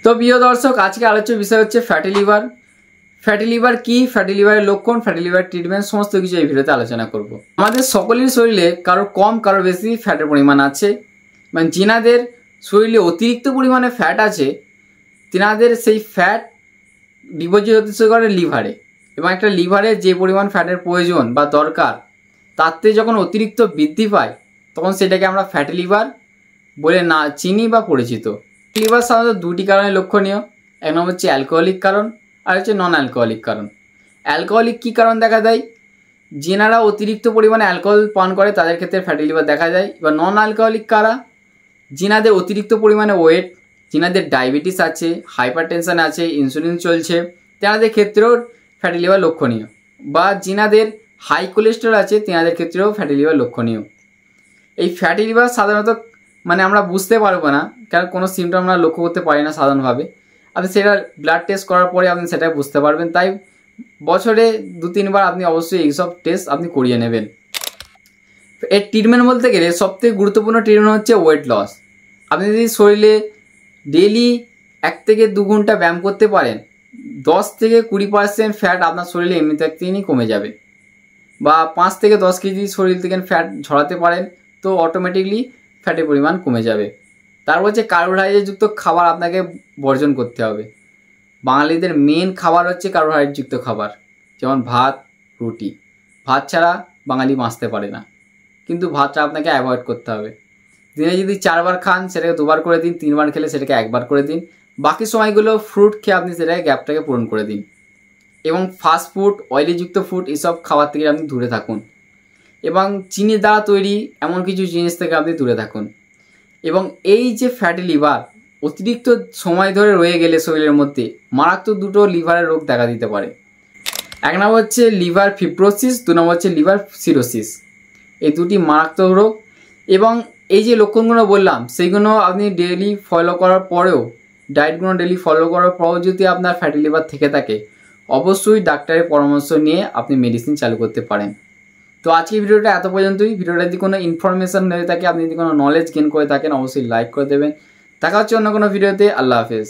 তো প্রিয় দর্শক, আজকে আলোচ্য বিষয় হচ্ছে ফ্যাটি লিভার। ফ্যাটি লিভার কি, ফ্যাটি লিভারের লক্ষণ, ফ্যাটি লিভার ট্রিটমেন্ট, সমস্ত কিছু এই ভিডিওতে আলোচনা করব। আমাদের সকলের শরীরে কারো কম কারো বেশি ফ্যাটের পরিমাণ আছে, মানে যিনাদের শরীরে অতিরিক্ত পরিমাণে ফ্যাট আছে তিনাদের সেই ফ্যাট ডিপোজিট হতে শুরু করে লিভারে, এবং একটা লিভারে যে পরিমাণ ফ্যাটের প্রয়োজন বা দরকার তার থেকে যখন অতিরিক্ত বৃদ্ধি পায় তখন সেটাকে আমরা ফ্যাটি লিভার বলে না চিনি বা পরিচিত। লিভার সাধারণত দুটি কারণে লক্ষণীয়। এক নম্বর হচ্ছে অ্যালকোহলিক কারণ, আর হচ্ছে নন অ্যালকোহলিক কারণ। অ্যালকোহলিক কী কারণ দেখা দেয়? যেনারা অতিরিক্ত পরিমাণে অ্যালকোহল পান করে তাদের ক্ষেত্রে ফ্যাটি লিভার দেখা যায়। এবার নন অ্যালকোহলিক কারা? যিনাদের অতিরিক্ত পরিমাণে ওয়েট, যিনাদের ডায়াবেটিস আছে, হাইপার টেনশন আছে, ইনসুলিন চলছে, তেনাদের ক্ষেত্রেও ফ্যাটি লিভার লক্ষণীয়। বা যিনাদের হাই কোলেস্টেরল আছে তেনাদের ক্ষেত্রেও ফ্যাটি লিভার লক্ষণীয়। এই ফ্যাটি লিভার সাধারণত আমরা বুঝতে পারবো না, কারণ কোনো সিমটম আমরা লক্ষ্য করতে পারি না সাধারণভাবে। আপনি সেটা ব্লাড টেস্ট করার পরে আপনি সেটা বুঝতে পারবেন। তাই বছরে 2-3 বার আপনি অবশ্যই এইসব টেস্ট আপনি করিয়ে নেবেন। এর ট্রিটমেন্ট বলতে গেলে সবথেকে গুরুত্বপূর্ণ ট্রিটমেন্ট হচ্ছে ওয়েট লস। আপনি যদি শরীরে ডেইলি 1 থেকে 2 ঘন্টা ব্যায়াম করতে পারেন, 10 থেকে 20% ফ্যাট আপনার শরীরে এমনি থাকতেই কমে যাবে। বা 5 থেকে 10 কেজি শরীর থেকে ফ্যাট ঝরাতে পারেন, তো অটোমেটিকলি ফ্যাটের পরিমাণ কমে যাবে। তারপর হচ্ছে কার্বোহাইড্রেটযুক্ত খাবার আপনাকে বর্জন করতে হবে। বাঙালিদের মেন খাবার হচ্ছে কার্বোহাইড্রেটযুক্ত খাবার, যেমন ভাত, রুটি। ভাত ছাড়া বাঙালি বাঁচতে পারে না, কিন্তু ভাতটা আপনাকে অ্যাভয়েড করতে হবে। দিনে যদি 4 বার খান সেটাকে 2 বার করে দিন, 3 বার খেলে সেটাকে 1 বার করে দিন। বাকি সময়গুলো ফ্রুট খেয়ে আপনি সেটাকে গ্যাপটাকে পূরণ করে দিন। এবং ফাস্ট ফুড, অয়েলিযুক্ত ফুড এসব খাবার থেকে আপনি দূরে থাকুন। এবং চিনি দ্বারা তৈরি এমন কিছু জিনিস থেকে আপনি দূরে থাকুন। এবং এই যে ফ্যাটি লিভার অতিরিক্ত সময় ধরে রয়ে গেলে শরীরের মধ্যে মারাত্মক দুটো লিভারের রোগ দেখা দিতে পারে। 1 নম্বর হচ্ছে লিভার ফিব্রোসিস, 2 নম্বর হচ্ছে লিভার সিরোসিস। এই দুটি মারাত্মক রোগ। এবং এই যে লক্ষণগুলো বললাম সেইগুলো আপনি ডেইলি ফলো করার পরেও, ডায়েটগুলো ডেইলি ফলো করার পরেও যদি আপনার ফ্যাটি লিভার থেকে থাকে, অবশ্যই ডাক্তারের পরামর্শ নিয়ে আপনি মেডিসিন চালু করতে পারেন। তো আজকে ভিডিওটা এত পর্যন্তই। ভিডিওটা যদি কোনো ইনফরমেশন হয়ে থাকে, আপনি যদি কোনো নলেজ গেইন করে থাকেন, অবশ্যই লাইক করে দেবেন। দেখা হচ্ছে অন্য কোনো ভিডিওতে। আল্লাহ হাফেজ।